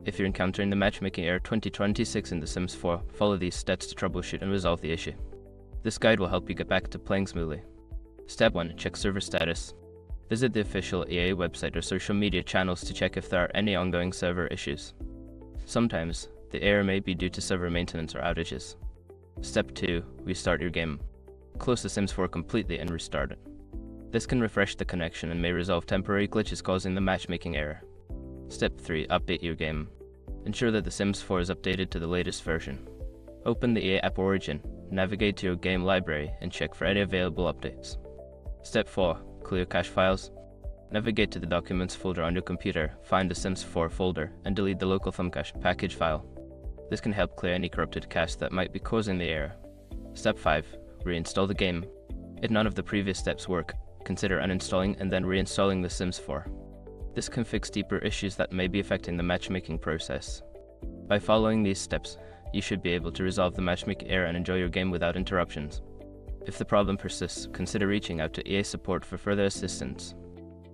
If you're encountering the Matchmaking error 2026 in The Sims 4, follow these steps to troubleshoot and resolve the issue. This guide will help you get back to playing smoothly. Step 1. Check server status. Visit the official EA website or social media channels to check if there are any ongoing server issues. Sometimes, the error may be due to server maintenance or outages. Step 2. Restart your game. Close The Sims 4 completely and restart it. This can refresh the connection and may resolve temporary glitches causing the matchmaking error. Step 3. Update your game. Ensure that The Sims 4 is updated to the latest version. Open the EA App Origin, navigate to your game library, and check for any available updates. Step 4. Clear cache files. Navigate to the Documents folder on your computer, find the Sims 4 folder, and delete the local thumbcache package file. This can help clear any corrupted cache that might be causing the error. Step 5. Reinstall the game. If none of the previous steps work, consider uninstalling and then reinstalling The Sims 4. This can fix deeper issues that may be affecting the matchmaking process. By following these steps, you should be able to resolve the matchmaking error and enjoy your game without interruptions. If the problem persists, consider reaching out to EA support for further assistance.